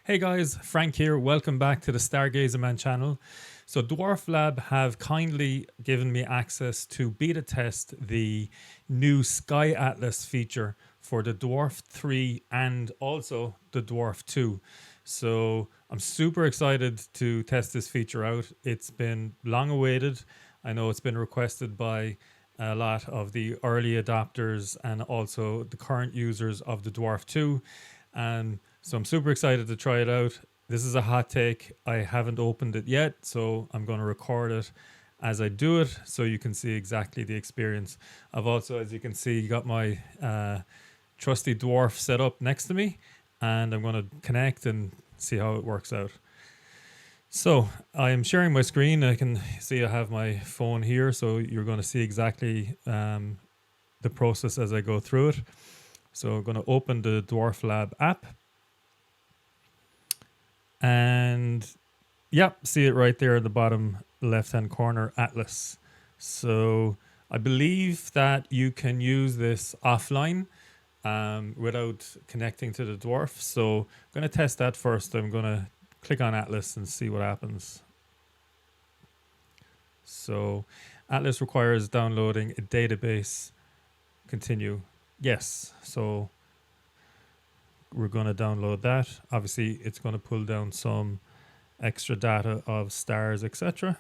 Hey guys, Frank here. Welcome back to the Stargazer Man channel. So Dwarf Lab have kindly given me access to beta test the new Sky Atlas feature for the Dwarf 3 and also the Dwarf 2. So I'm super excited to test this feature out. It's been long awaited. I know it's been requested by a lot of the early adopters and also the current users of the Dwarf 2. So I'm super excited to try it out. This is a hot take. I haven't opened it yet, so I'm going to record it as I do it so you can see exactly the experience. I've also, as you can see, got my trusty Dwarf set up next to me, and I'm going to connect and see how it works out. So I am sharing my screen. I can see I have my phone here, so you're going to see exactly the process as I go through it. So I'm going to open the Dwarf Lab app. And yeah, see it right there at the bottom left-hand corner, Atlas. So I believe that you can use this offline without connecting to the Dwarf. So I'm going to test that first. I'm going to click on Atlas and see what happens. So Atlas requires downloading a database. Continue. Yes. So we're going to download that. Obviously, it's going to pull down some extra data of stars, etc.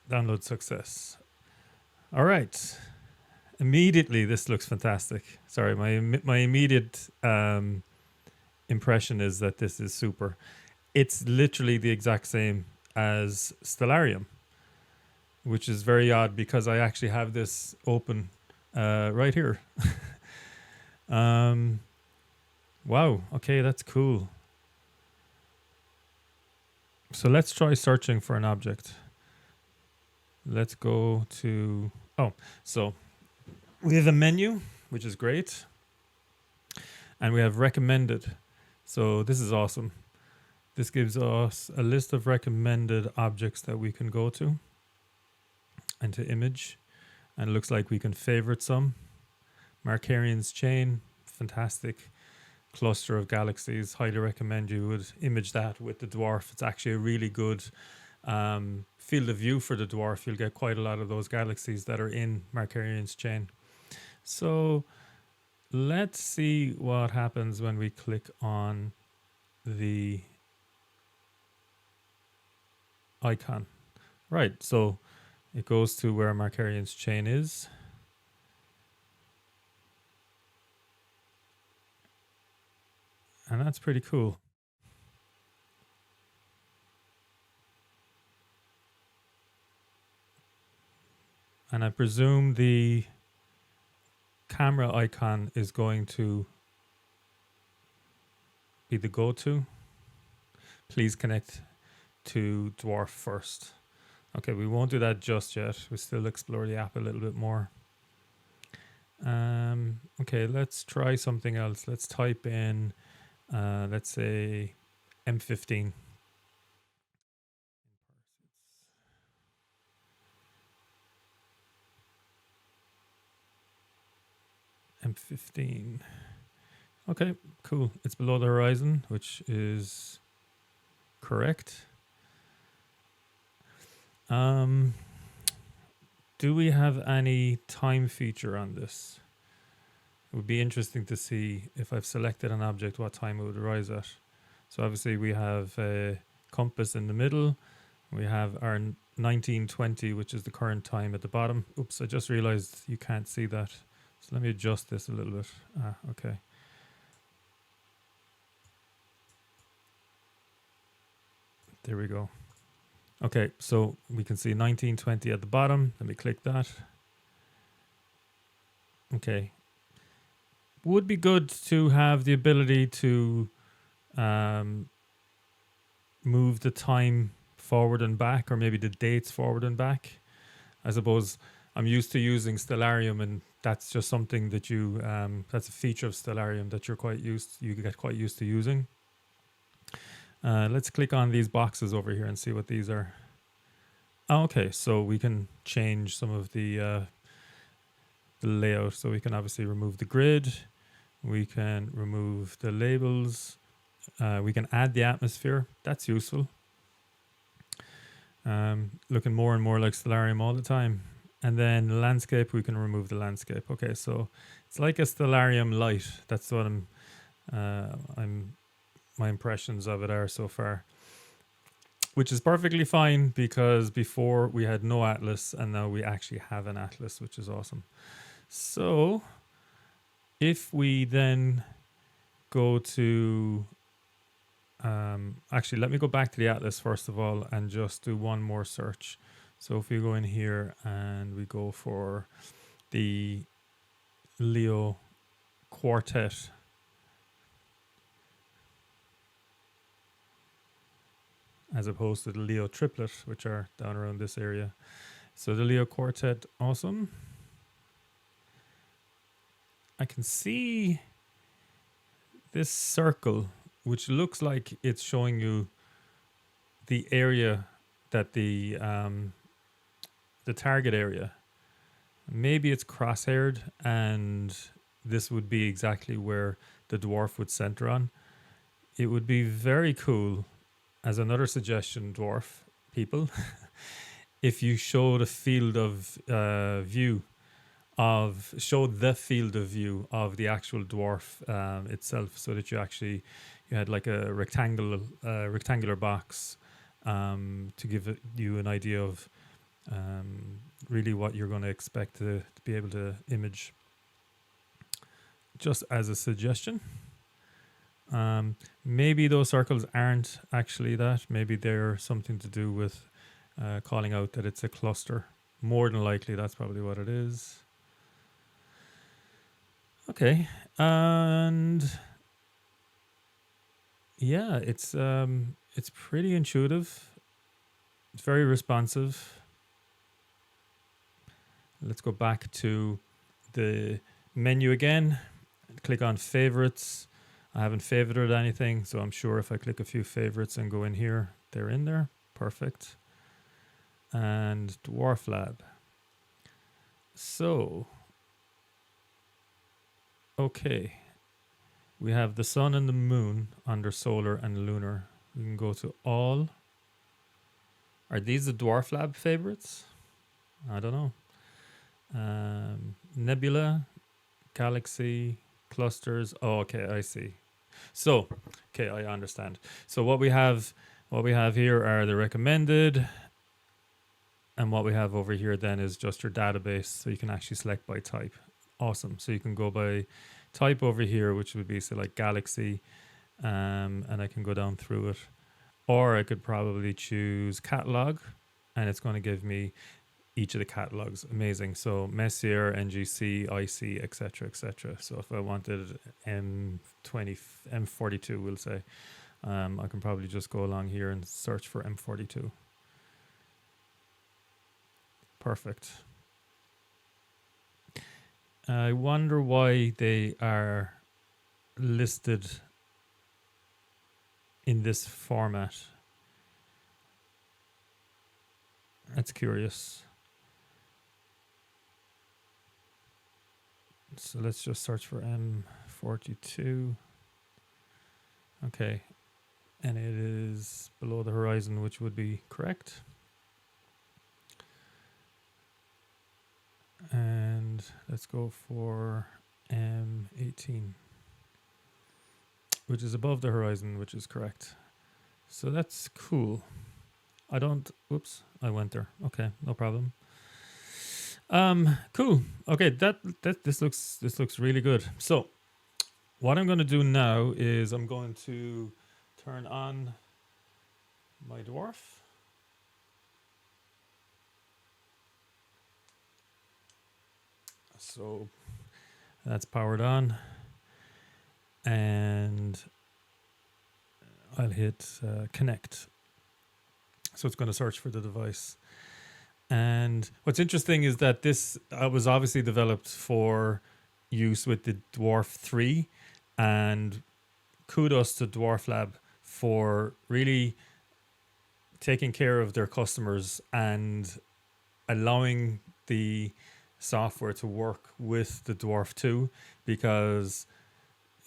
Download success. All right. Immediately, this looks fantastic. Sorry, my immediate impression is that this is super. It's literally the exact same as Stellarium, which is very odd because I actually have this open right here. Wow. Okay, that's cool. So let's try searching for an object. Let's go to, so we have a menu, which is great. And we have recommended. So this is awesome. This gives us a list of recommended objects that we can go to and to image. And it looks like we can favorite some. Markarian's chain, fantastic cluster of galaxies. Highly recommend you would image that with the Dwarf. It's actually a really good field of view for the Dwarf. You'll get quite a lot of those galaxies that are in Markarian's chain. So let's see what happens when we click on the icon. Right, so it goes to where Markarian's chain is. And that's pretty cool. And I presume the camera icon is going to be the go-to. Please connect to Dwarf first. Okay, we won't do that just yet. We'll still explore the app a little bit more. Okay, let's try something else. Let's type in, let's say, M15. M15. Okay, cool. It's below the horizon, which is correct. Do we have any time feature on this? It would be interesting to see if I've selected an object, what time it would arise at. So obviously we have a compass in the middle. We have our 1920, which is the current time at the bottom. Oops, I just realized you can't see that. So let me adjust this a little bit. Okay. There we go. Okay, so we can see 1920 at the bottom. Let me click that. Okay. Would be good to have the ability to move the time forward and back, or maybe the dates forward and back. I suppose I'm used to using Stellarium, and that's just something that you that's a feature of Stellarium that you get quite used to using. Let's click on these boxes over here and see what these are. Okay, so we can change some of the layout. So we can obviously remove the grid. We can remove the labels. We can add the atmosphere. That's useful. Looking more and more like Stellarium all the time. And then landscape, we can remove the landscape. Okay, so it's like a Stellarium light. That's what my impressions of it are so far. Which is perfectly fine because before we had no atlas and now we actually have an atlas, which is awesome. So if we then go to, actually, let me go back to the atlas first of all and just do one more search. So if we go in here and we go for the Leo quartet, as opposed to the Leo triplet, which are down around this area. So the Leo quartet, awesome. I can see this circle, which looks like it's showing you the area that the target area. Maybe it's crosshaired and this would be exactly where the dwarf would center on. It would be very cool, as another suggestion, dwarf people, if you showed a field of view of, showed the field of view of the actual dwarf itself, so that you had like a rectangular box to give you an idea of really what you're going to expect to be able to image. Just as a suggestion. Maybe those circles aren't actually that. Maybe they're something to do with calling out that it's a cluster. More than likely, that's probably what it is. Okay, and yeah, it's pretty intuitive. It's very responsive. Let's go back to the menu again. Click on favorites. I haven't favorited anything, so I'm sure if I click a few favorites and go in here, they're in there. Perfect. And Dwarf Lab. So, okay. We have the sun and the moon under solar and lunar. We can go to all. Are these the Dwarf Lab favorites? I don't know. Nebula, galaxy, clusters. Oh, okay, I see. So, okay, I understand. So what we have here are the recommended, and what we have over here then is just your database. So you can actually select by type. Awesome. So you can go by type over here, which would be say like galaxy, and I can go down through it, or I could probably choose catalog, and it's going to give me each of the catalogs. Amazing. So Messier, NGC, IC, etc., etc. So if I wanted M42, we'll say, I can probably just go along here and search for M42. Perfect. I wonder why they are listed in this format. That's curious. So let's just search for M42. Okay. And it is below the horizon, which would be correct. And let's go for M18, which is above the horizon, which is correct. So that's cool. Oops, I went there. Okay, no problem. Cool. Okay, this looks really good. So what I'm going to do now is I'm going to turn on my dwarf. So that's powered on, and I'll hit connect. So it's going to search for the device. And what's interesting is that this was obviously developed for use with the Dwarf 3, and kudos to Dwarf Lab for really taking care of their customers and allowing the software to work with the Dwarf 2, because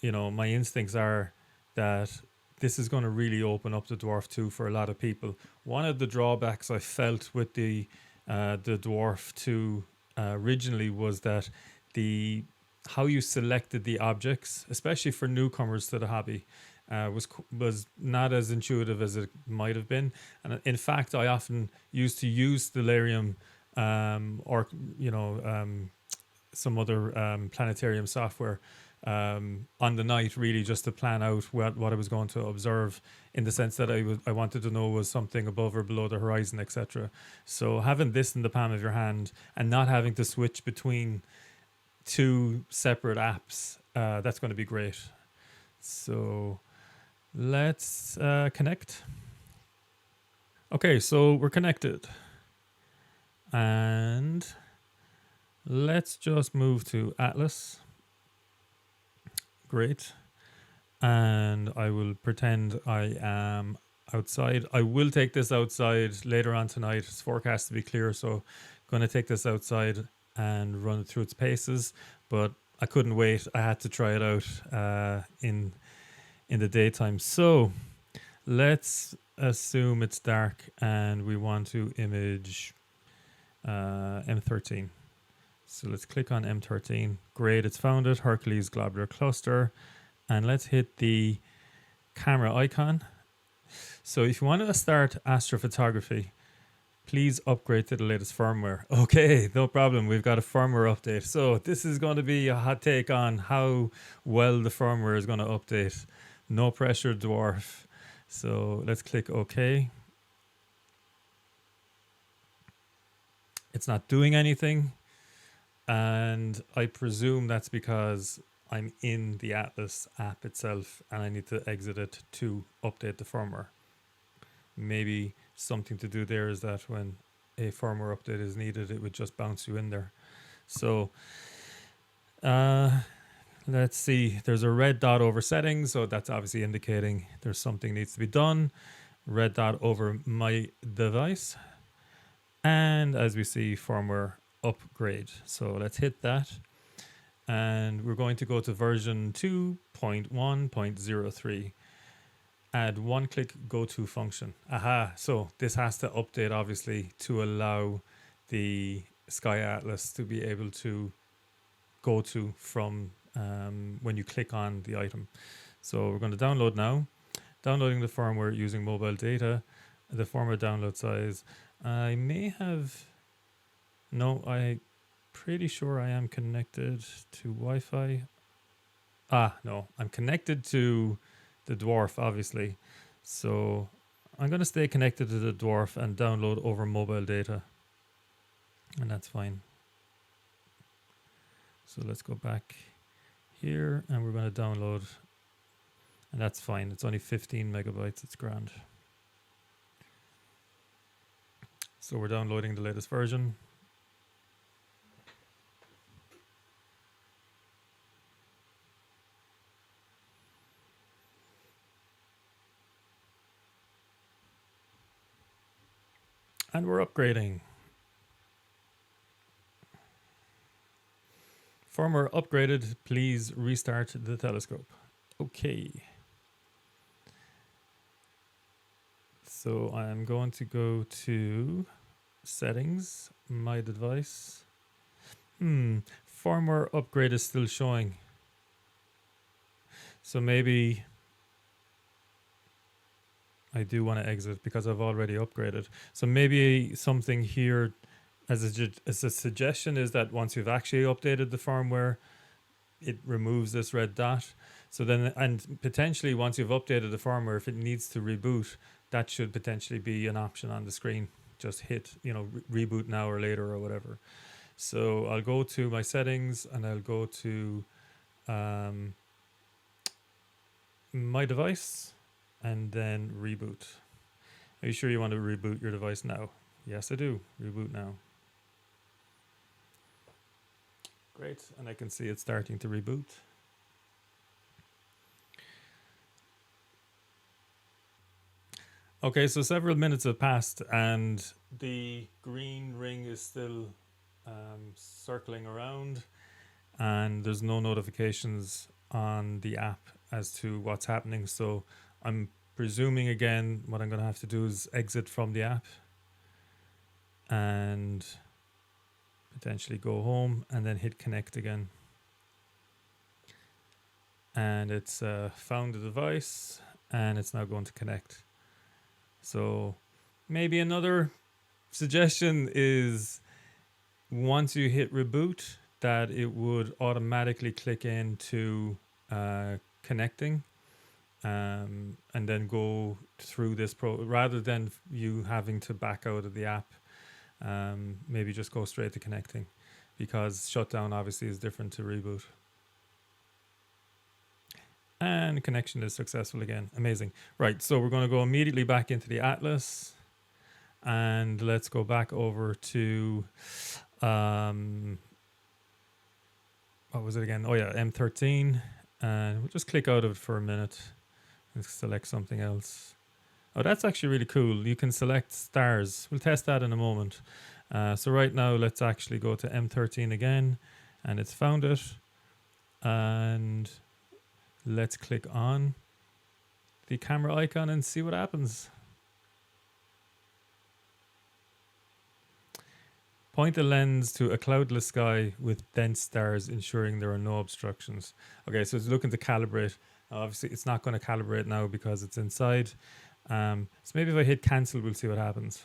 my instincts are that this is going to really open up the Dwarf 2 for a lot of people. One of the drawbacks I felt with the Dwarf 2 originally was that the how you selected the objects, especially for newcomers to the hobby, was not as intuitive as it might have been. And in fact, I often used to use Stellarium or some other planetarium software on the night, really just to plan out what I was going to observe, in the sense that I wanted to know was something above or below the horizon, etc. So having this in the palm of your hand and not having to switch between two separate apps, that's going to be great. So let's connect. Okay, so we're connected. And let's just move to Atlas. Great. And I will pretend I am outside. I will take this outside later on tonight. It's forecast to be clear, so I'm going to take this outside and run it through its paces. But I couldn't wait. I had to try it out in the daytime. So let's assume it's dark and we want to image M13. So let's click on M13. Great, it's found it. Hercules Globular Cluster. And let's hit the camera icon. So if you want to start astrophotography, please upgrade to the latest firmware. Okay, no problem. We've got a firmware update. So this is going to be a hot take on how well the firmware is going to update. No pressure, Dwarf. So let's click OK. It's not doing anything. And I presume that's because I'm in the Atlas app itself and I need to exit it to update the firmware. Maybe something to do there is that when a firmware update is needed, it would just bounce you in there. So let's see. There's a red dot over settings, so that's obviously indicating there's something needs to be done. Red dot over my device. And as we see, firmware upgrade. So let's hit that. And we're going to go to version 2.1.03. Add one-click go-to function. Aha, so this has to update, obviously, to allow the Sky Atlas to be able to go to from when you click on the item. So we're going to download now. Downloading the firmware using mobile data. The firmware download size. I may have... No, I'm pretty sure I am connected to Wi-Fi. No, I'm connected to the Dwarf, obviously. So I'm going to stay connected to the Dwarf and download over mobile data. And that's fine. So let's go back here and we're going to download. And that's fine. It's only 15 megabytes. It's grand. So we're downloading the latest version. And we're upgrading. Firmware upgraded. Please restart the telescope. Okay. So I'm going to go to settings, my device. Firmware upgrade is still showing. So maybe I do want to exit because I've already upgraded. So maybe something here as a suggestion is that once you've actually updated the firmware, it removes this red dot. So then, and potentially once you've updated the firmware, if it needs to reboot, that should potentially be an option on the screen. Just hit, reboot now or later or whatever. So I'll go to my settings and I'll go to my device and then reboot. Are you sure you want to reboot your device now? Yes, I do. Reboot now. Great. And I can see it starting to reboot. Okay, so several minutes have passed and the green ring is still circling around and there's no notifications on the app as to what's happening. So I'm presuming again what I'm going to have to do is exit from the app and potentially go home and then hit connect again. And it's found the device and it's now going to connect. So maybe another suggestion is once you hit reboot that it would automatically click into connecting and then go through this rather than you having to back out of the app. Maybe just go straight to connecting, because shutdown obviously is different to reboot. And connection is successful again. Amazing. Right, so we're going to go immediately back into the Atlas. And let's go back over to, what was it again? Oh yeah, M13. And we'll just click out of it for a minute and select something else. Oh, that's actually really cool. You can select stars. We'll test that in a moment. So right now, let's actually go to M13 again. And it's found it. And let's click on the camera icon and see what happens. Point the lens to a cloudless sky with dense stars, ensuring there are no obstructions. Okay, so it's looking to calibrate. Obviously, it's not going to calibrate now because it's inside. So maybe if I hit cancel, we'll see what happens.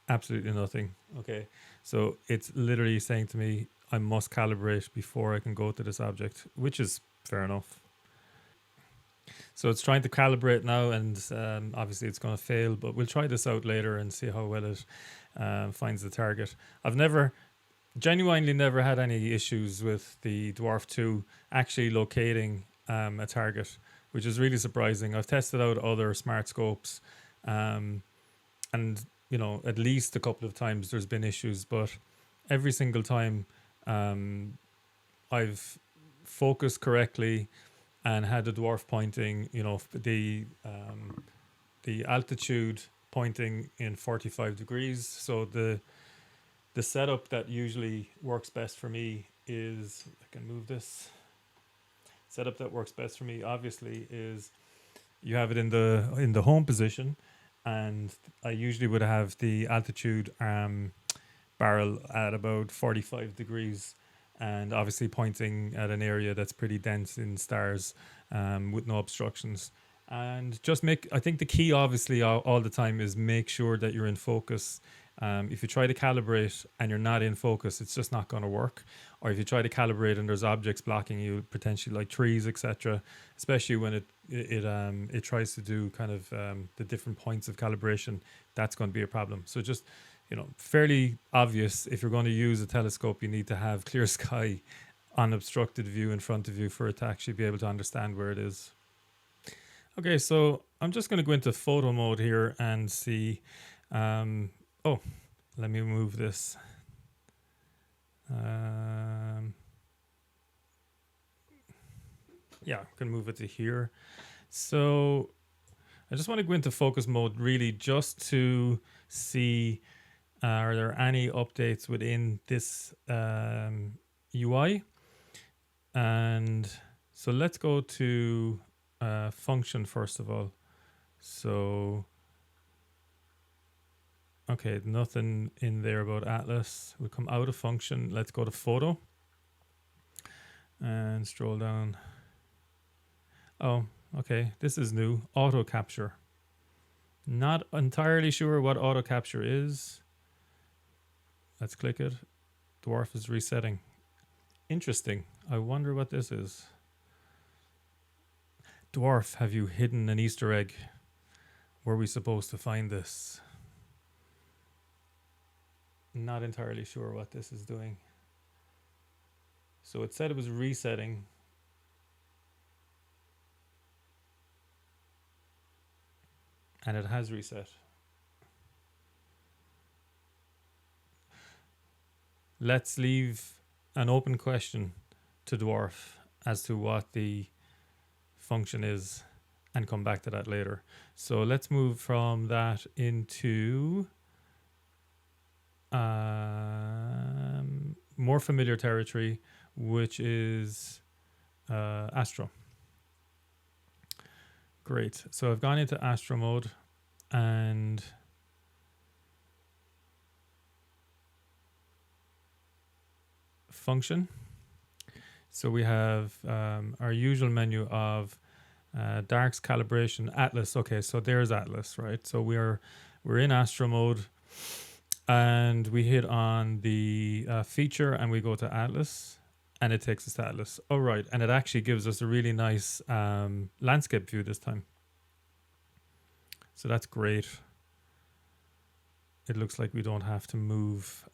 Absolutely nothing. Okay, so it's literally saying to me, I must calibrate before I can go to this object, which is fair enough. So it's trying to calibrate now, and obviously it's going to fail, but we'll try this out later and see how well it finds the target. I've genuinely never had any issues with the Dwarf 2 actually locating a target, which is really surprising. I've tested out other smart scopes, and you know, at least a couple of times there's been issues, but every single time I've focused correctly and had the dwarf pointing, you know, the altitude pointing in 45 degrees. So the setup that usually works best for me is, I can move this. Setup that works best for me obviously is you have it in the home position, and I usually would have the altitude barrel at about 45 degrees, and obviously pointing at an area that's pretty dense in stars with no obstructions. And just I think the key obviously all the time is make sure that you're in focus. If you try to calibrate and you're not in focus, it's just not going to work. Or if you try to calibrate and there's objects blocking you, potentially like trees, etc., especially when it tries to do kind of the different points of calibration, that's going to be a problem. So just, you know, fairly obvious, if you're going to use a telescope, you need to have clear sky, unobstructed view in front of you for it to actually be able to understand where it is. Okay, so I'm just going to go into photo mode here and see. Oh, let me move this. Yeah, I can move it to here. So I just want to go into focus mode really just to see are there any updates within this UI. And so let's go to function first of all. So okay, nothing in there about Atlas. We'll come out of function. Let's go to photo and scroll down. Oh, okay, this is new. Auto capture. Not entirely sure what auto capture is. Let's click it. Dwarf is resetting. Interesting. I wonder what this is. Dwarf, have you hidden an Easter egg? Were we supposed to find this? Not entirely sure what this is doing. So it said it was resetting. And it has reset. Let's leave an open question to Dwarf as to what the function is and come back to that later. So let's move from that into more familiar territory, which is Astro. Great. So I've gone into Astro mode and function. So we have our usual menu of darks, calibration, Atlas. Okay, so there's Atlas, right? So we're in Astro mode, and we hit on the feature, and we go to Atlas, and it takes us to Atlas. Oh, right, and it actually gives us a really nice landscape view this time. So that's great. It looks like we don't have to move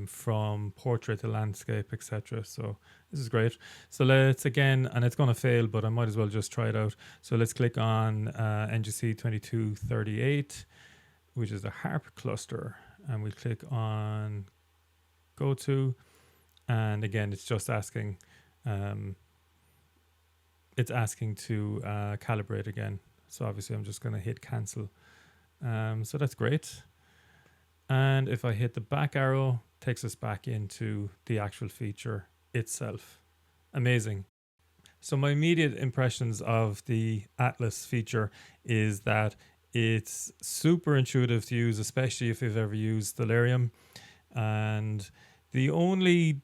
from portrait to landscape, etc. So this is great. So let's again, and it's going to fail, but I might as well just try it out. So let's click on NGC 2238, which is the harp cluster, and we click on go to, and again, it's just asking, it's asking to calibrate again. So obviously I'm just going to hit cancel. So that's great. And if I hit the back arrow, takes us back into the actual feature itself. Amazing. So my immediate impressions of the Atlas feature is that it's super intuitive to use, especially if you've ever used Stellarium. And the only,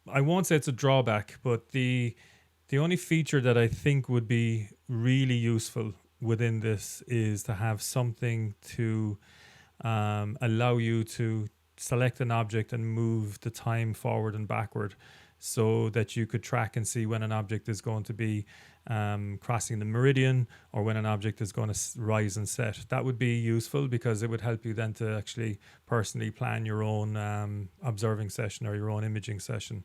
I won't say it's a drawback, but the only feature that I think would be really useful within this is to have something to allow you to select an object and move the time forward and backward, so that you could track and see when an object is going to be crossing the meridian, or when an object is going to rise and set. That would be useful, because it would help you then to actually personally plan your own observing session or your own imaging session.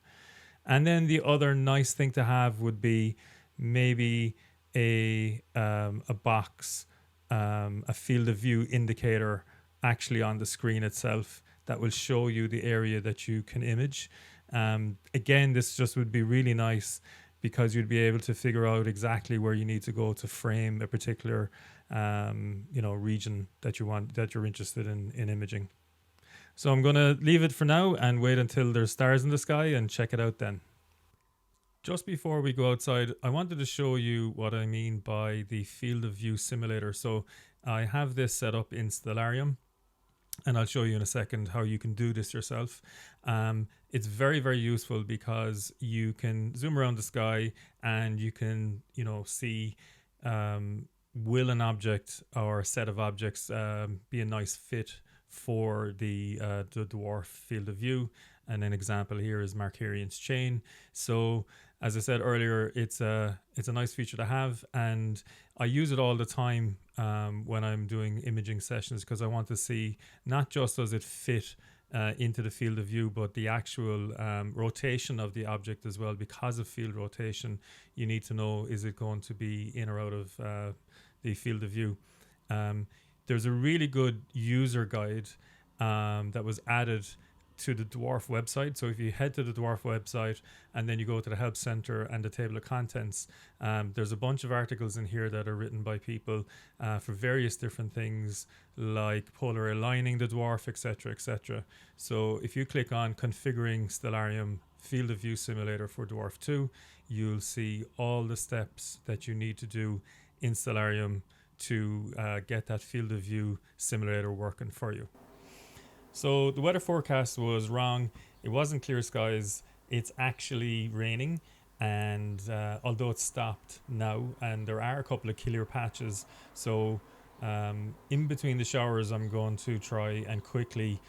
And then the other nice thing to have would be maybe a box, a field of view indicator actually on the screen itself that will show you the area that you can image. Again, this just would be really nice, because you'd be able to figure out exactly where you need to go to frame a particular region that you're interested in imaging. So I'm going to leave it for now and wait until there's stars in the sky and check it out then. Just before we go outside, I wanted to show you what I mean by the field of view simulator. So I have this set up in Stellarium, and I'll show you in a second how you can do this yourself. It's very, very useful, because you can zoom around the sky and you can, see will an object or a set of objects be a nice fit for the dwarf field of view. And an example here is Markarian's chain. So as I said earlier, it's a nice feature to have, and I use it all the time when I'm doing imaging sessions, because I want to see not just does it fit into the field of view, but the actual rotation of the object as well. Because of field rotation, you need to know, is it going to be in or out of the field of view. There's a really good user guide that was added to the Dwarf website. So if you head to the Dwarf website and then you go to the help center and the table of contents, there's a bunch of articles in here that are written by people for various different things, like polar aligning the dwarf, etc., etc. So if you click on configuring Stellarium field of view simulator for Dwarf 2, you'll see all the steps that you need to do in Stellarium to get that field of view simulator working for you. So the weather forecast was wrong. It wasn't clear skies. It's actually raining, and although it's stopped now, and there are a couple of clear patches, so in between the showers I'm going to try and quickly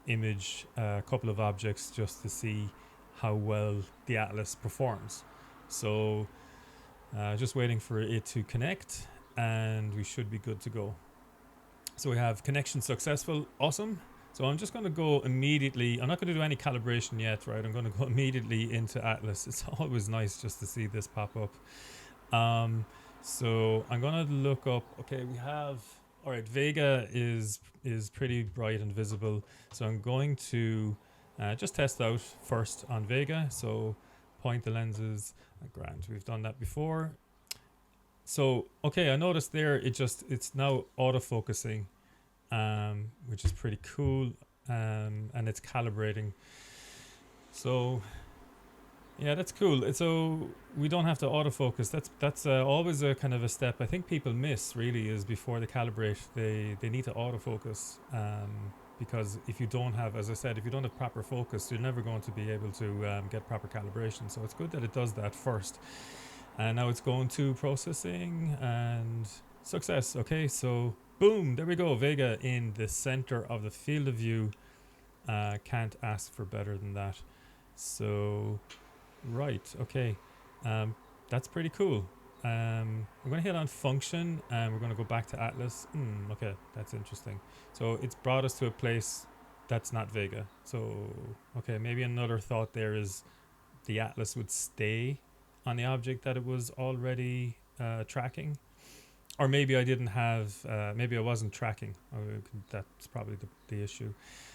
image a couple of objects just to see how well the Atlas performs. So just waiting for it to connect, and we should be good to go. So we have connection successful. Awesome. So I'm just going to go immediately. I'm not going to do any calibration yet, right? I'm going to go immediately into Atlas. It's always nice just to see this pop up. So I'm going to look up. Okay, we have. All right, Vega is pretty bright and visible. So I'm going to just test out first on Vega. So point the lenses. Grand. We've done that before. So, okay, I noticed there it's now autofocusing, which is pretty cool, and it's calibrating. So Yeah, that's cool. So we don't have to autofocus. That's always a kind of a step I think people miss. Really, is before they calibrate, they need to autofocus. Because if you don't have, as I said, if you don't have proper focus, you're never going to be able to get proper calibration. So it's good that it does that first. And now it's going to processing and success. Okay, so boom, there we go. Vega in the center of the field of view. Can't ask for better than that. So right, okay. Um, that's pretty cool. We're going to hit on function and we're going to go back to Atlas. Okay, that's interesting. So it's brought us to a place that's not Vega. So, okay, maybe another thought there is the Atlas would stay on the object that it was already tracking. Or maybe I didn't have, maybe I wasn't tracking. That's probably the issue.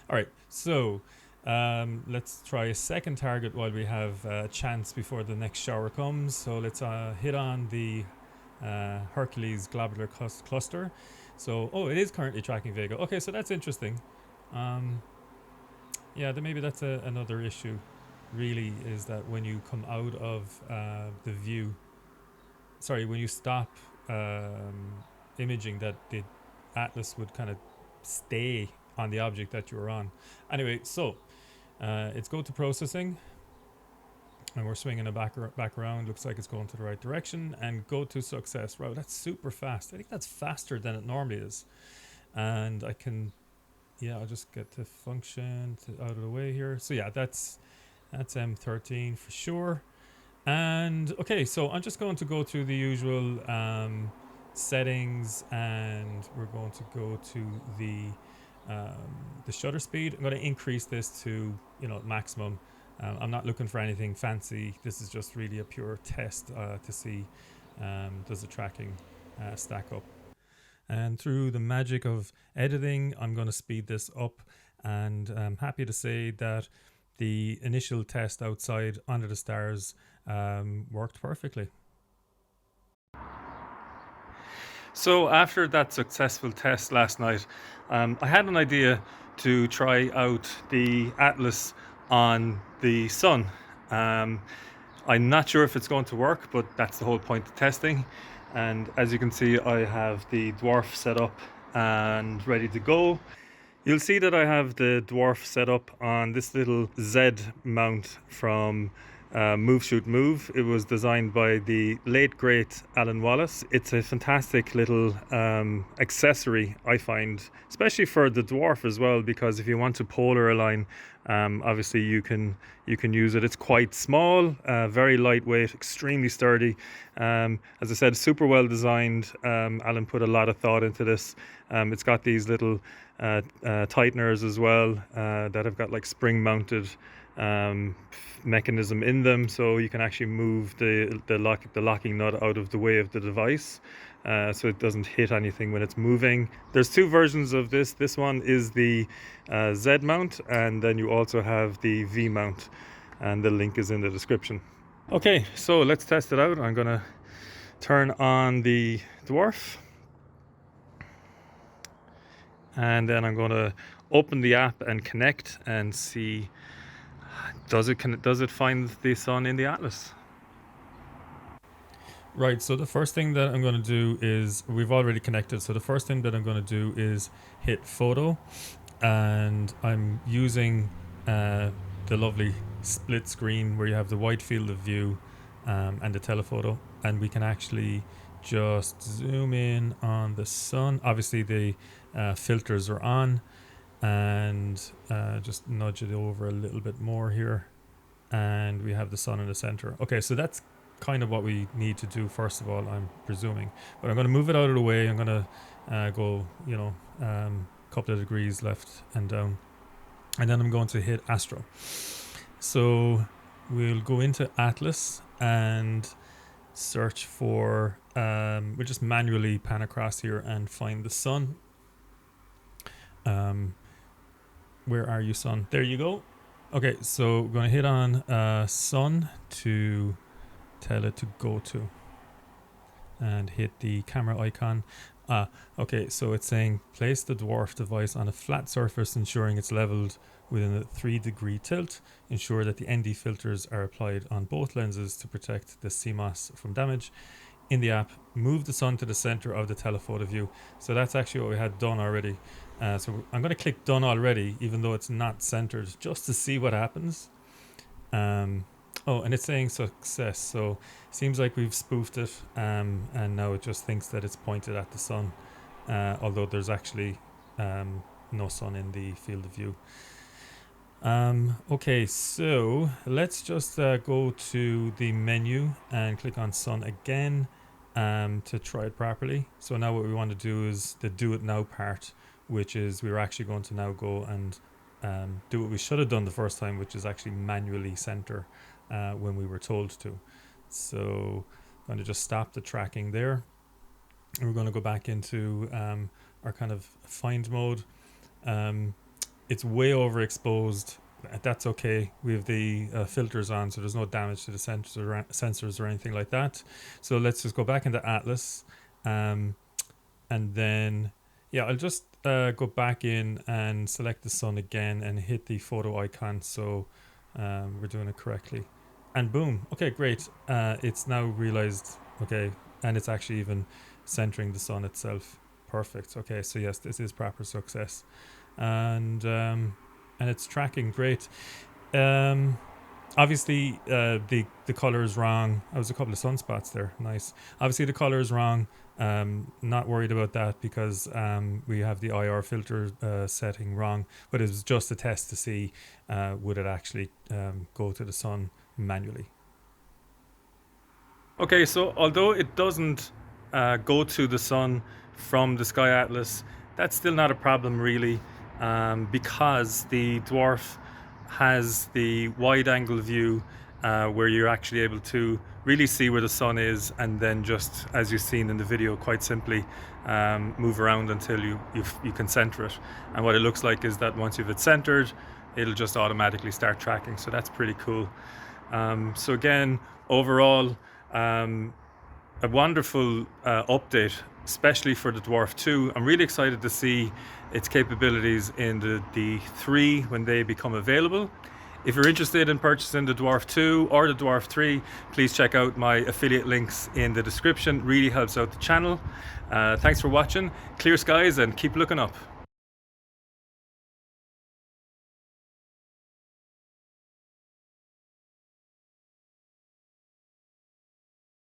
All right, so let's try a second target while we have a chance before the next shower comes. So let's hit on the Hercules globular cluster. So, oh, it is currently tracking Vega. Okay, so that's interesting. Yeah, then maybe that's another issue, really, is that when you come out of the view, sorry, when you stop imaging, that the Atlas would kind of stay on the object that you were on. Anyway, so it's go to processing, and we're swinging it back around. Looks like it's going to the right direction, and go to success. Wow, that's super fast. I think that's faster than it normally is. And I can, yeah, I'll just get the function out of the way here. So yeah, that's M13 for sure. And okay, so I'm just going to go through the usual settings, and we're going to go to the shutter speed. I'm going to increase this to, you know, maximum. I'm not looking for anything fancy. This is just really a pure test to see does the tracking stack up. And through the magic of editing, I'm going to speed this up, and I'm happy to say that the initial test outside under the stars worked perfectly. So after that successful test last night, I had an idea to try out the Atlas on the sun. I'm not sure if it's going to work, but that's the whole point of testing. And as you can see, I have the Dwarf set up and ready to go. You'll see that I have the Dwarf set up on this little Z mount from Move Shoot Move. It was designed by the late great Alan Wallace. It's a fantastic little accessory, I find, especially for the Dwarf as well, because if you want to polar align, obviously you can use it. It's quite small, very lightweight, extremely sturdy. As I said, super well designed. Alan put a lot of thought into this. It's got these little tighteners as well that have got like spring mounted mechanism in them, so you can actually move the locking nut out of the way of the device, so it doesn't hit anything when it's moving. There's two versions of this. This one is the Z mount, and then you also have the V mount, and the link is in the description. Okay, so let's test it out. I'm gonna turn on the Dwarf, and then I'm going to open the app and connect and see does it find the sun in the Atlas. Right, so the first thing that I'm going to do is, we've already connected, so the first thing that I'm going to do is hit photo, and I'm using the lovely split screen where you have the wide field of view and the telephoto, and we can actually just zoom in on the sun. Obviously the filters are on, and just nudge it over a little bit more here, and we have the sun in the center. Okay, so that's kind of what we need to do first of all, I'm presuming, but I'm going to move it out of the way. I'm going to go, you know, couple of degrees left and down, and then I'm going to hit Astro. So we'll go into Atlas and search for we'll just manually pan across here and find the sun. Where are you, sun? There you go. Okay, so we're going to hit on sun to tell it to go to, and hit the camera icon. Okay, so it's saying place the dwarf device on a flat surface, ensuring it's leveled within a 3-degree tilt. Ensure that the ND filters are applied on both lenses to protect the CMOS from damage. In the app, move the sun to the center of the telephoto view. So that's actually what we had done already. So I'm going to click done already, even though it's not centered, just to see what happens. Oh, and it's saying success. So seems like we've spoofed it, and now it just thinks that it's pointed at the sun, although there's actually no sun in the field of view. Okay, so let's just go to the menu and click on sun again to try it properly. So now what we want to do is the do it now part, which is we're actually going to now go and do what we should have done the first time, which is actually manually center when we were told to. So I'm going to just stop the tracking there, and we're going to go back into our kind of find mode. It's way overexposed. That's okay. We have the filters on, so there's no damage to the sensors or anything like that. So let's just go back into Atlas, and then I'll just go back in and select the sun again and hit the photo icon, so we're doing it correctly. And boom. Okay, great. It's now realized. Okay, and it's actually even centering the sun itself. Perfect. Okay, so yes, this is proper success. And it's tracking great. Obviously the color is wrong. I was a couple of sunspots there. Nice. Obviously the color is wrong. Not worried about that because we have the IR filter setting wrong, but it was just a test to see would it actually go to the sun manually. Okay, so although it doesn't go to the sun from the Sky Atlas, that's still not a problem really, because the Dwarf has the wide angle view where you're actually able to really see where the sun is, and then just, as you've seen in the video, quite simply move around until you can center it. And what it looks like is that once you've it centered, it'll just automatically start tracking. So that's pretty cool. So again, overall, a wonderful update, especially for the Dwarf 2. I'm really excited to see its capabilities in the D3 when they become available. If you're interested in purchasing the Dwarf 2 or the Dwarf 3, please check out my affiliate links in the description. Really helps out the channel. Thanks for watching. Clear skies and keep looking up.